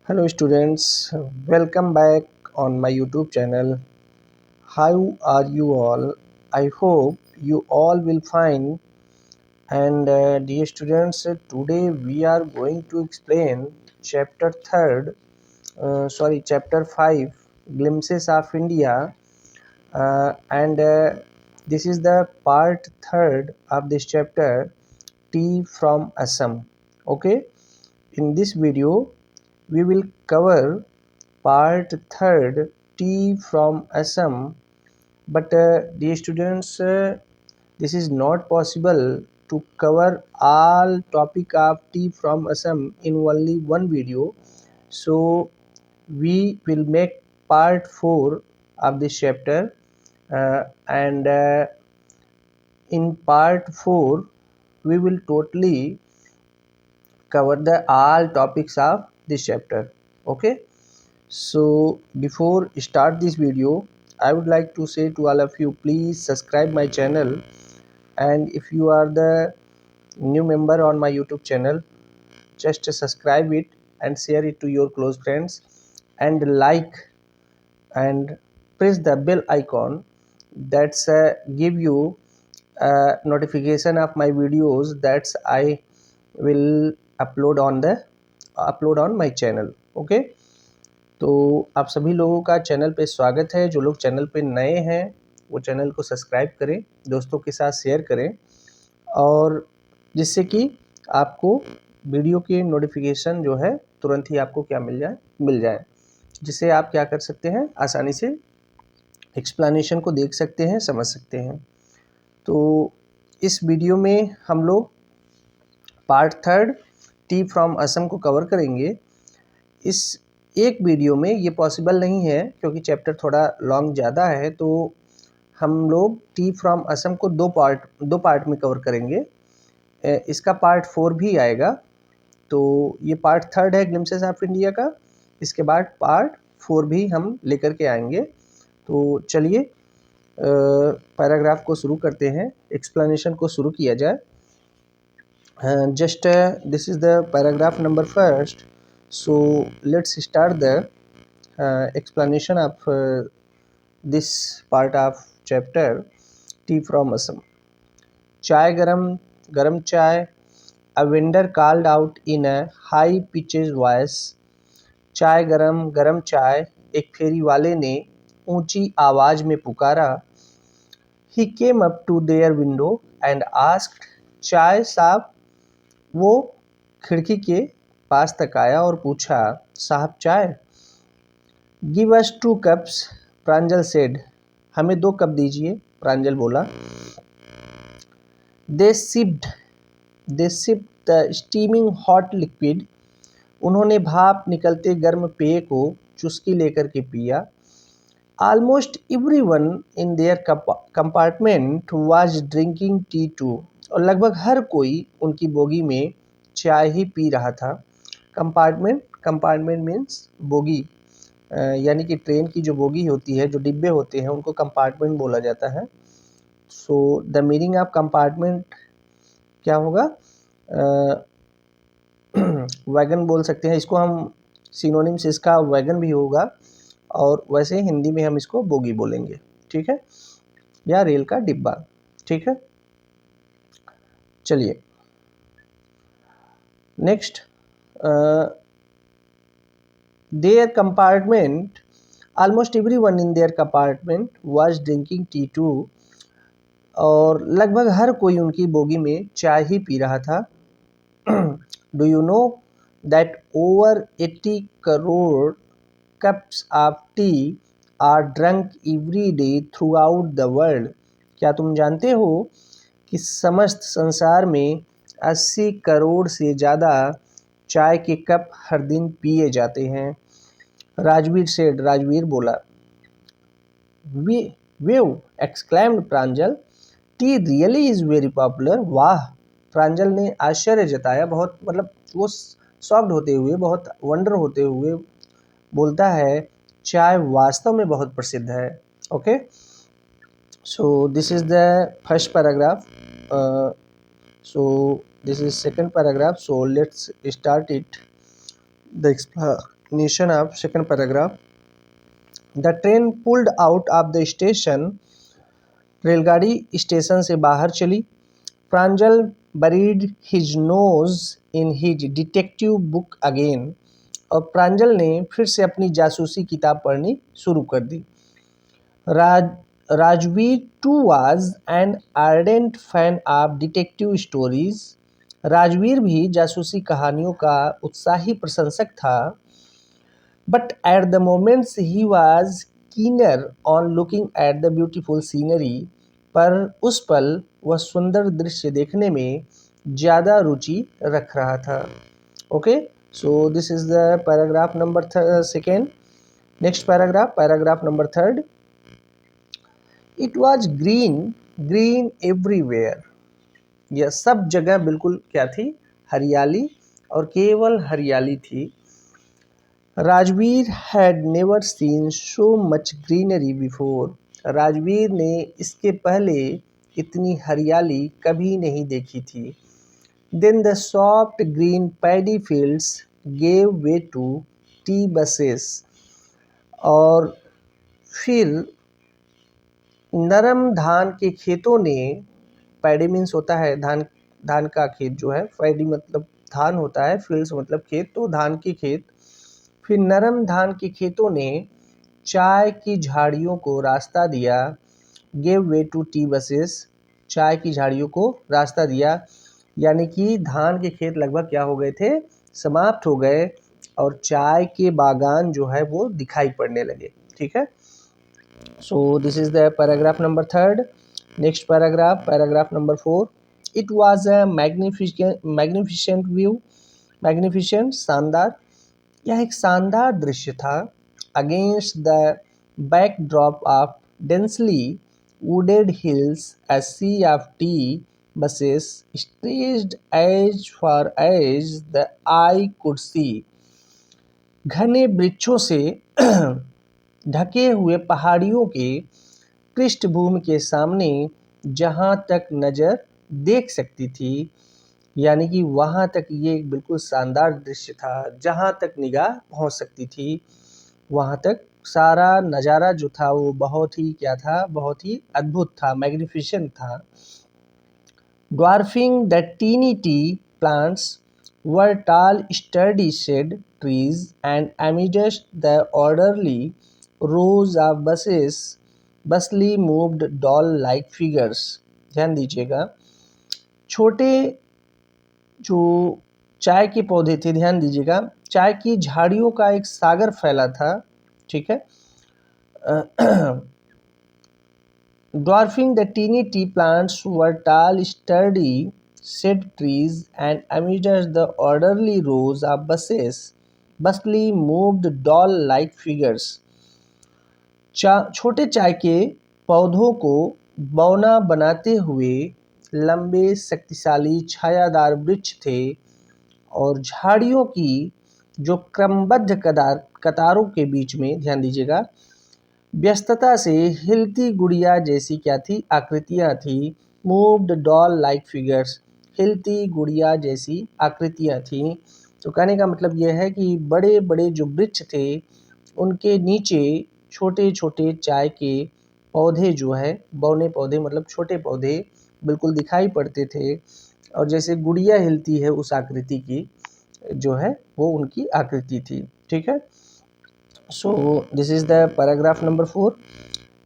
Hello students, welcome back on my YouTube channel. How are you all? I hope you all will fine. And dear students, today we are going to explain chapter 5, Glimpses of India. And this is the part 3rd of this chapter, Tea from Assam. Okay, in this video we will cover part 3rd, Tea from Assam. But dear students, this is not possible to cover all topic of Tea from Assam in only one video. So we will make part 4 of this chapter, and in part 4 we will totally cover the all topics of this chapter. Okay, so before start this video, I would like to say to all of you, please subscribe my channel, and if you are the new member on my YouTube channel, just subscribe it and share it to your close friends, and like and press the bell icon that's give you notification of my videos that I will upload on my channel. Okay, तो आप सभी लोगों का channel पे स्वागत है। जो लोग चैनल पे नए हैं वो चैनल को सब्सक्राइब करें, दोस्तों के साथ शेयर करें, और जिससे कि आपको वीडियो की नोटिफिकेशन जो है तुरंत ही आपको क्या मिल जाए, जिससे आप क्या कर सकते हैं, आसानी से एक्सप्लेनेशन को देख सकते हैं, समझ सकते हैं। तो इस वीडियो में हम लोग part 3rd, T from Assam को कवर करेंगे। इस एक वीडियो में ये पॉसिबल नहीं है क्योंकि चैप्टर थोड़ा लॉन्ग ज़्यादा है, तो हम लोग टी फ्रॉम असम को दो पार्ट में कवर करेंगे। इसका पार्ट 4 भी आएगा। तो ये पार्ट 3rd है ग्लिम्पसेस ऑफ इंडिया का। इसके बाद पार्ट 4 भी हम लेकर के आएंगे। तो चलिए पैराग्राफ को शुरू करते हैं, एक्सप्लेनेशन को शुरू किया जाए। Just this is the paragraph number first, so let's start the explanation of this part of chapter, tea from Assam. Chai garam chai, a vendor called out in a high pitched voice. चाय गरम चाय, एक फेरी वाले ने ऊंची आवाज में पुकारा। He came up to their window and asked, चाय साहब। वो खिड़की के पास तक आया और पूछा, साहब चाय। Give us 2 cups, Pranjal said. हमें 2 कप दीजिए, प्रांजल बोला। They sipped the steaming hot liquid. उन्होंने भाप निकलते गर्म पेय को चुस्की लेकर के पिया। Almost everyone in their compartment was drinking tea too. और लगभग हर कोई उनकी बोगी में चाय ही पी रहा था। कंपार्टमेंट मीन्स बोगी, यानी कि ट्रेन की जो बोगी होती है, जो डिब्बे होते हैं, उनको कंपार्टमेंट बोला जाता है। So the meaning of compartment क्या होगा? वैगन बोल सकते हैं इसको हम, सिनोनिम्स इसका वैगन भी होगा, और वैसे हिंदी में हम इसको बोगी बोलेंगे, ठीक है, या रेल का डिब्बा, ठीक है। चलिए next, their compartment, almost everyone in their compartment was drinking tea too. और लगभग हर कोई उनकी बोगी में चाय ही पी रहा था। Do you know that over 80 crore cups of tea are drunk every day throughout the world? क्या तुम जानते हो कि समस्त संसार में 80 करोड़ से ज़्यादा चाय के कप हर दिन पिए जाते हैं? राजवीर बोला। Wave exclaimed Pranjal, T really is very popular. वाह, प्रांजल ने आश्चर्य जताया, बहुत मतलब वो शॉक्ड होते हुए, बहुत वंडर होते हुए बोलता है, चाय वास्तव में बहुत प्रसिद्ध है। Okay, so this is the first paragraph, so this is second paragraph, so let's start it the explanation of second paragraph. The train pulled out of the station, रेलगाड़ी स्टेशन से बाहर चली। Pranjal buried his nose in his detective book again, और प्रांजल ने फिर से अपनी जासूसी किताब पढ़नी शुरू कर दी। Rajveer too was an ardent fan of detective stories, Rajveer भी जासूसी कहानियों का उत्साही प्रशंसक था। But at the moments he was keener on looking at the beautiful scenery, पर उस पल वह सुंदर दृश्य देखने में ज़्यादा रुचि रख रहा था। Okay, so this is the paragraph number second. Next paragraph, paragraph number third. It was green, green everywhere, यह सब जगह बिल्कुल क्या थी, हरियाली, और केवल हरियाली थी। Rajveer had never seen so much greenery before, Rajveer ने इसके पहले इतनी हरियाली कभी नहीं देखी थी। Then the soft green paddy fields gave way to tea bushes, और फिर नरम धान के खेतों ने, पैडी मीन्स होता है धान, धान का खेत जो है, पैडी मतलब धान होता है, फील्ड्स मतलब खेत, तो धान के खेत, फिर नरम धान के खेतों ने चाय की झाड़ियों को रास्ता दिया। Give way to tea bushes, चाय की झाड़ियों को रास्ता दिया, यानी कि धान के खेत लगभग क्या हो गए थे, समाप्त हो गए, और चाय के बागान जो है वो दिखाई पड़ने लगे। ठीक है, सो this is the paragraph number third. Next paragraph, paragraph number four. It was a magnificent view, magnificent शानदार, यह एक शानदार दृश्य था। Against the backdrop of densely wooded hills, a sea of tea buses stretched as far as the eye could see, घने वृक्षों से ढके हुए पहाड़ियों के पृष्ठभूमि के सामने जहाँ तक नज़र देख सकती थी, यानी कि वहाँ तक ये एक बिल्कुल शानदार दृश्य था, जहाँ तक निगाह पहुँच सकती थी वहाँ तक सारा नज़ारा जो था वो बहुत ही क्या था, बहुत ही अद्भुत था, मैग्निफिसेंट था। Dwarfing the tiny tea plants were tall sturdy shade trees and amidst the orderly rows of bushes busily moved doll like figures. ध्यान दीजिएगा, छोटे जो चाय के पौधे थे, ध्यान दीजिएगा, चाय की झाड़ियों का एक सागर फैला था। ठीक है, dwarfing the teeny tea plants were tall sturdy shade trees and amidst the orderly rows of bushes bustily moved doll like figures। छोटे चाय के पौधों को बौना बनाते हुए लंबे शक्तिशाली छायादार वृक्ष थे, और झाड़ियों की जो क्रमबद्ध कतारों के बीच में, ध्यान दीजिएगा, व्यस्तता से हिलती गुड़िया जैसी क्या थी, आकृतियाँ थी। मूव्ड डॉल लाइक फिगर्स, हिलती गुड़िया जैसी आकृतियाँ थीं। तो कहने का मतलब यह है कि बड़े बड़े जो वृक्ष थे उनके नीचे छोटे छोटे चाय के पौधे जो है, बौने पौधे मतलब छोटे पौधे बिल्कुल दिखाई पड़ते थे, और जैसे गुड़िया हिलती है उस आकृति की जो है वो उनकी आकृति थी। ठीक है, so this is the paragraph number 4.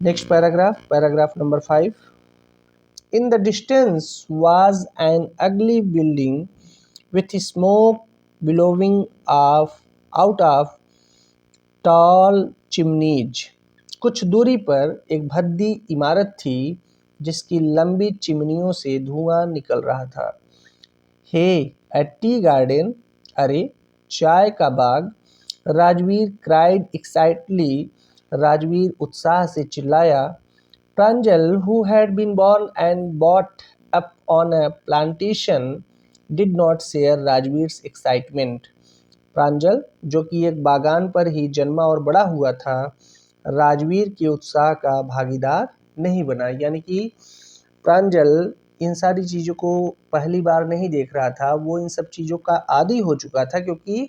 Next paragraph, paragraph number 5. In the distance was an ugly building with smoke billowing out of tall chimneys, कुछ दूरी पर एक भद्दी इमारत थी जिसकी लंबी चिमनियों से धुआं निकल रहा था। हे अ टी गार्डन, अरे चाय का बाग, राजवीर क्राइड एक्साइटली, राजवीर उत्साह से चिल्लाया। Pranjal who had been born and brought up on a plantation did not share Rajveer's excitement, Pranjal जो कि एक बागान पर ही जन्मा और बड़ा हुआ था, राजवीर के उत्साह का भागीदार नहीं बना। यानी कि प्रांजल इन सारी चीज़ों को पहली बार नहीं देख रहा था, वो इन सब चीज़ों का आदी हो चुका था, क्योंकि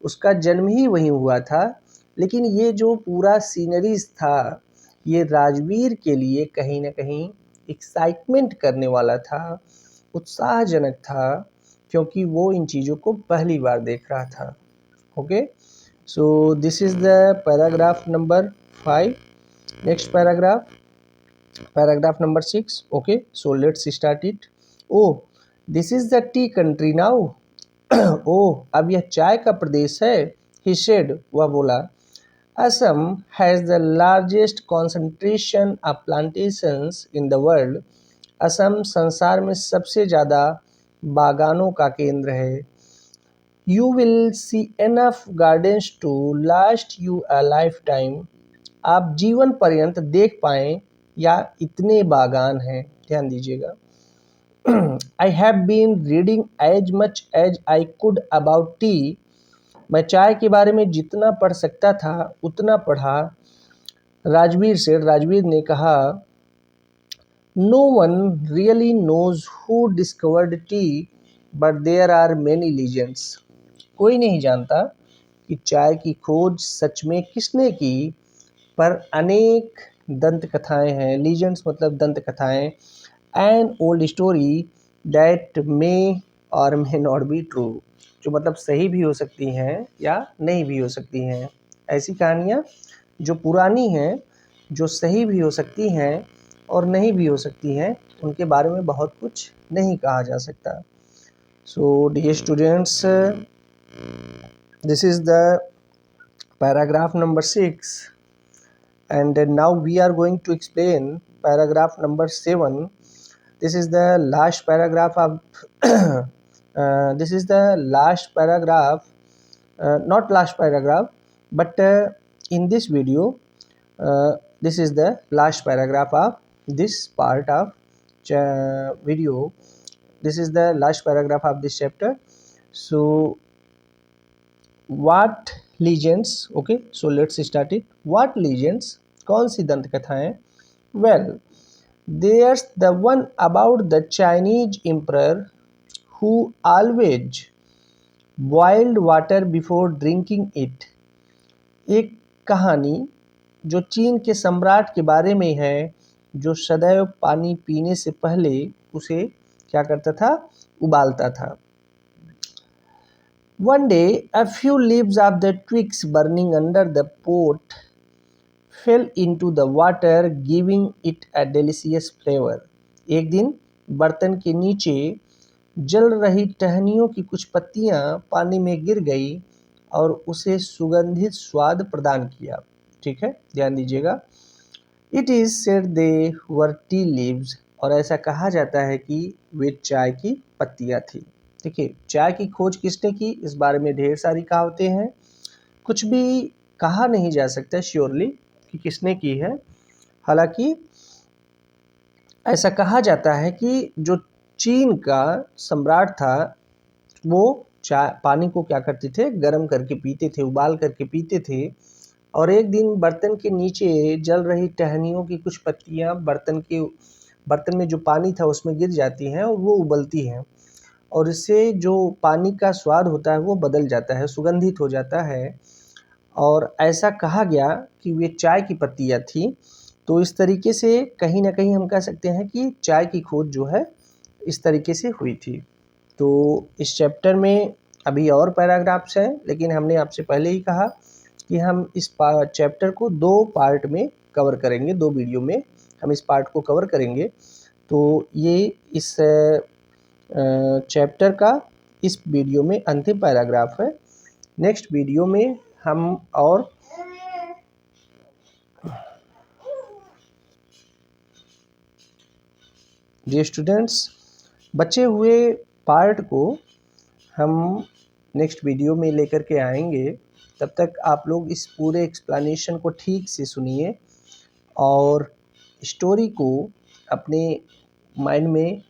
उसका जन्म ही वहीं हुआ था, लेकिन ये जो पूरा सीनरीज था ये राजवीर के लिए कहीं ना कहीं एक्साइटमेंट करने वाला था, उत्साहजनक था, क्योंकि वो इन चीज़ों को पहली बार देख रहा था। Okay, so this is the paragraph number 5. Next paragraph number 6. Okay, so let's start it. Oh, this is the tea country now. Oh, अब यह चाय का प्रदेश है, he said, वह बोला। Assam has the largest concentration of plantations in the world. Assam संसार में सबसे ज़्यादा बागानों का केंद्र है। You will see enough gardens to last you a lifetime. आप जीवन पर्यंत देख पाएं या इतने बागान हैं। ध्यान दीजिएगा। I have been reading as much as I could about tea. मैं चाय के बारे में जितना पढ़ सकता था उतना पढ़ा। राजवीर ने कहा, No one really knows who discovered tea, but there are many legends. कोई नहीं जानता कि चाय की खोज सच में किसने की, पर अनेक दंत कथाएं हैं। लीजेंड्स मतलब दंत कथाएं। An old story that may और मे नॉट बी ट्रू, जो मतलब सही भी हो सकती हैं या नहीं भी हो सकती हैं। ऐसी कहानियाँ जो पुरानी हैं, जो सही भी हो सकती हैं और नहीं भी हो सकती हैं, उनके बारे में बहुत कुछ नहीं कहा जा सकता। So dear students, this is the paragraph number 6, and now we are going to explain paragraph number 7. This is the last paragraph of this is the last paragraph, not last paragraph, but in this video this is the last paragraph of this part of video. This is the last paragraph of this chapter. So What legends? Okay, so let's start it. What legends? कौन सी दंत कथाएं? Well, there's the one about the Chinese emperor who always boiled water before drinking it. एक कहानी जो चीन के सम्राट के बारे में है, जो सदैव पानी पीने से पहले उसे क्या करता था? उबालता था। One day, a few leaves of the twigs burning under the pot fell into the water, giving it a delicious flavor. एक दिन बर्तन के नीचे जल रही टहनियों की कुछ पत्तियां पानी में गिर गई और उसे सुगंधित स्वाद प्रदान किया। ठीक है, ध्यान दीजिएगा। It is said they were tea leaves, और ऐसा कहा जाता है कि वे चाय की पत्तियां थी। देखिए, चाय की खोज किसने की, इस बारे में ढेर सारी कहावतें हैं। कुछ भी कहा नहीं जा सकता श्योरली कि किसने की है। हालांकि ऐसा कहा जाता है कि जो चीन का सम्राट था वो चाय पानी को क्या करते थे? गर्म करके पीते थे, उबाल करके पीते थे। और एक दिन बर्तन के नीचे जल रही टहनियों की कुछ पत्तियां बर्तन में जो पानी था उसमें गिर जाती हैं और वो उबलती हैं, और इससे जो पानी का स्वाद होता है वो बदल जाता है, सुगंधित हो जाता है। और ऐसा कहा गया कि वे चाय की पत्तियां थी। तो इस तरीके से कहीं ना कहीं हम कह सकते हैं कि चाय की खोज जो है इस तरीके से हुई थी। तो इस चैप्टर में अभी और पैराग्राफ्स हैं, लेकिन हमने आपसे पहले ही कहा कि हम इस चैप्टर को 2 पार्ट में कवर करेंगे, 2 वीडियो में हम इस पार्ट को कवर करेंगे। तो ये इस चैप्टर का इस वीडियो में अंतिम पैराग्राफ है। नेक्स्ट वीडियो में हम और डियर स्टूडेंट्स, बचे हुए पार्ट को हम नेक्स्ट वीडियो में लेकर के आएंगे। तब तक आप लोग इस पूरे एक्सप्लेनेशन को ठीक से सुनिए और स्टोरी को अपने माइंड में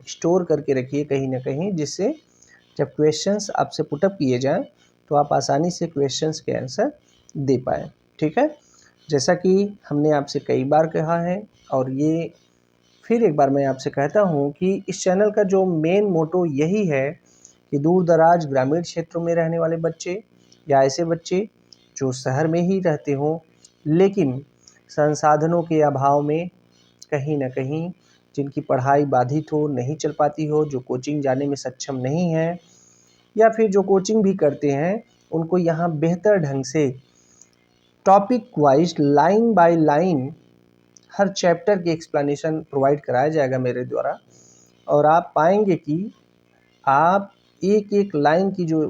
स्टोर करके रखिए कहीं ना कहीं, जिससे जब क्वेश्चंस आपसे पुटअप किए जाएं तो आप आसानी से क्वेश्चंस के आंसर दे पाएँ। ठीक है, जैसा कि हमने आपसे कई बार कहा है और ये फिर एक बार मैं आपसे कहता हूँ कि इस चैनल का जो मेन मोटो यही है कि दूर दराज ग्रामीण क्षेत्रों में रहने वाले बच्चे या ऐसे बच्चे जो शहर में ही रहते हों लेकिन संसाधनों के अभाव में कहीं न कहीं जिनकी पढ़ाई बाधित हो, नहीं चल पाती हो, जो कोचिंग जाने में सक्षम नहीं हैं या फिर जो कोचिंग भी करते हैं, उनको यहाँ बेहतर ढंग से topic wise line by line her chapter की एक्सप्लेनेशन प्रोवाइड कराया जाएगा मेरे द्वारा और आप पाएंगे कि आप एक-एक लाइन की जो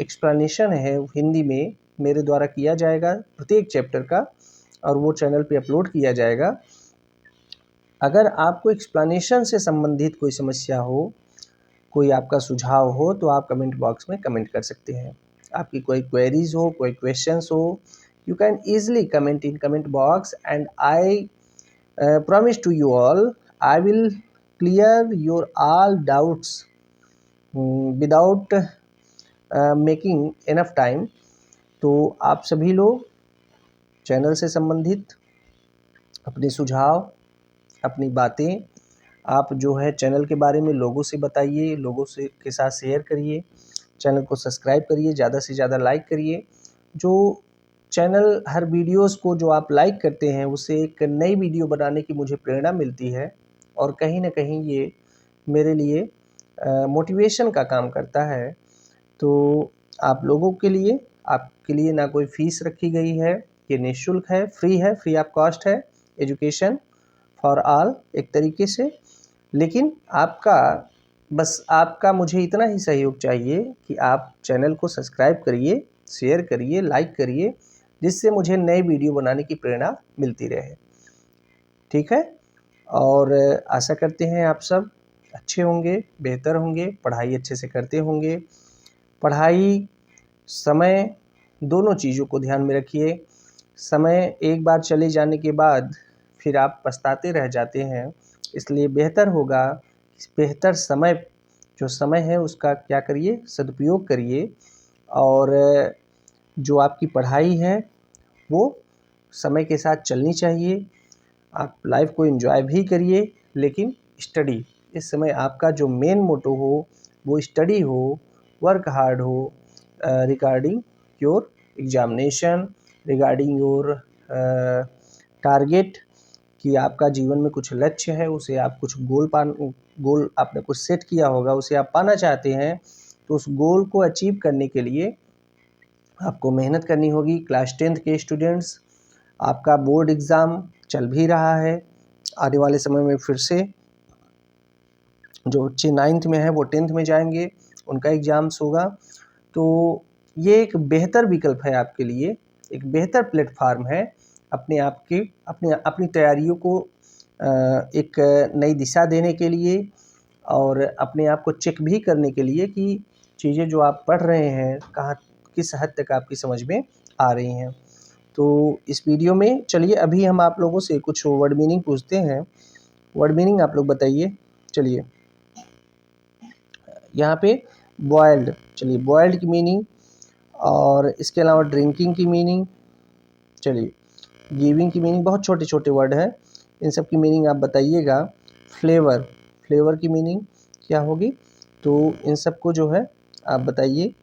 एक्सप्लेनेशन है हिंदी में मेरे द्वारा किया जाएगा प्रत्येक चैप्टर का और वो चैनल पे अपलोड किया जाएगा। अगर आपको एक्सप्लेनेशन से संबंधित कोई समस्या हो, कोई आपका सुझाव हो तो आप कमेंट बॉक्स में कमेंट कर सकते हैं। आपकी कोई क्वेरीज हो, कोई क्वेश्चंस हो, you can easily comment in comment box and I promise to you all I will clear your all doubts without making enough time। तो आप सभी लोग चैनल से संबंधित अपने सुझाव, अपनी बातें आप जो है चैनल के बारे में लोगों से बताइए, लोगों से के साथ शेयर करिए, चैनल को सब्सक्राइब करिए, ज़्यादा से ज़्यादा लाइक करिए। जो चैनल हर वीडियोस को जो आप लाइक करते हैं उससे एक नई वीडियो बनाने की मुझे प्रेरणा मिलती है और कहीं न कहीं ये मेरे लिए मोटिवेशन का काम करता है। तो आप लोगों के लिए आपके लिए ना कोई फ़ीस रखी गई है, ये निःशुल्क है, फ्री ऑफ कॉस्ट है एजुकेशन फॉर ऑल एक तरीके से। लेकिन आपका मुझे इतना ही सहयोग चाहिए कि आप चैनल को सब्सक्राइब करिए, शेयर करिए, लाइक करिए, जिससे मुझे नई वीडियो बनाने की प्रेरणा मिलती रहे। ठीक है? और आशा करते हैं आप सब अच्छे होंगे, बेहतर होंगे, पढ़ाई अच्छे से करते होंगे। पढ़ाई, समय दोनों चीज़ों को ध्यान में रखिए। समय एक बार चले जाने के बाद फिर आप पछताते रह जाते हैं, इसलिए बेहतर होगा बेहतर समय जो समय है उसका क्या करिए, सदुपयोग करिए और जो आपकी पढ़ाई है वो समय के साथ चलनी चाहिए। आप लाइफ को एंजॉय भी करिए लेकिन स्टडी इस समय आपका जो मेन मोटो हो वो स्टडी हो, वर्क हार्ड हो regarding your examination, regarding your target कि आपका जीवन में कुछ लक्ष्य है, उसे आप कुछ गोल आपने कुछ सेट किया होगा, उसे आप पाना चाहते हैं, तो उस गोल को अचीव करने के लिए आपको मेहनत करनी होगी। क्लास 10th के स्टूडेंट्स, आपका बोर्ड एग्ज़ाम चल भी रहा है, आने वाले समय में फिर से जो बच्चे 9th में हैं वो 10th में जाएंगे, उनका एग्ज़ाम्स होगा। तो ये एक बेहतर विकल्प है आपके लिए, एक बेहतर प्लेटफार्म है अपनी तैयारियों को एक नई दिशा देने के लिए और अपने आप को चेक भी करने के लिए कि चीज़ें जो आप पढ़ रहे हैं कहाँ किस हद तक आपकी समझ में आ रही हैं। तो इस वीडियो में चलिए अभी हम आप लोगों से कुछ वर्ड मीनिंग पूछते हैं। वर्ड मीनिंग आप लोग बताइए। चलिए यहाँ पे बॉयल्ड, चलिए बॉयल्ड की मीनिंग और इसके अलावा ड्रिंकिंग की मीनिंग, चलिए गिविंग की मीनिंग, बहुत छोटे छोटे वर्ड हैं, इन सब की मीनिंग आप बताइएगा। फ्लेवर, फ्लेवर की मीनिंग क्या होगी, तो इन सब को जो है आप बताइए।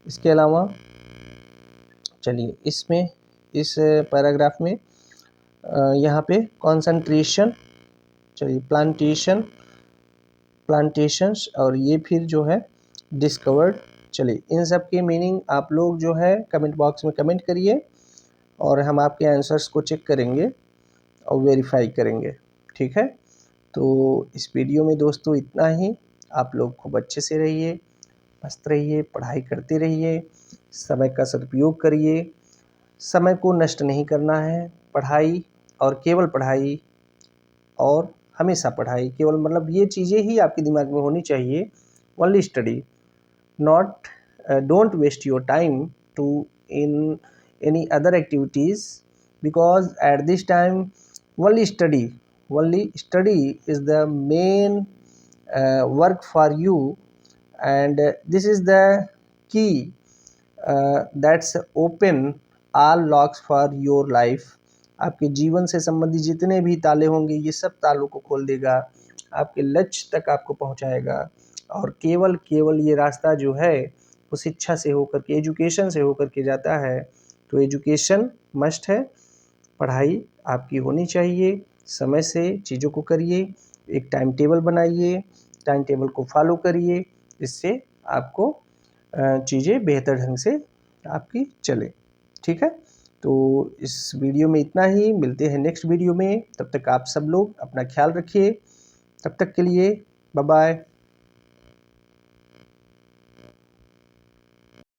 इसके अलावा चलिए इसमें इस पैराग्राफ में यहाँ पे कॉन्सेंट्रेशन, चलिए प्लांटेशन, प्लांटेशंस और ये फिर जो है डिस्कवर्ड। चलिए इन सब की मीनिंग आप लोग जो है कमेंट बॉक्स में कमेंट करिए और हम आपके आंसर्स को चेक करेंगे और वेरीफाई करेंगे। ठीक है, तो इस वीडियो में दोस्तों इतना ही। आप लोग खूब अच्छे से रहिए, मस्त रहिए, पढ़ाई करते रहिए, समय का सदुपयोग करिए, समय को नष्ट नहीं करना है। पढ़ाई और केवल पढ़ाई और हमेशा पढ़ाई, केवल मतलब ये चीज़ें ही आपके दिमाग में होनी चाहिए। Only study, not don't waste your time to in any other activities because at this time only study is the main work for you and this is the key that's open all locks for your life। आपके जीवन से संबंधित जितने भी ताले होंगे ये सब तालों को खोल देगा, आपके लक्ष्य तक आपको पहुंचाएगा और केवल ये रास्ता जो है वो शिक्षा से होकर के, एजुकेशन से होकर के जाता है। तो एजुकेशन मस्ट है, पढ़ाई आपकी होनी चाहिए, समय से चीज़ों को करिए, एक टाइम टेबल बनाइए, टाइम टेबल को फॉलो करिए, इससे आपको चीज़ें बेहतर ढंग से आपकी चले। ठीक है, तो इस वीडियो में इतना ही, मिलते हैं नेक्स्ट वीडियो में। तब तक आप सब लोग अपना ख्याल रखिए। तब तक के लिए बाय बाय।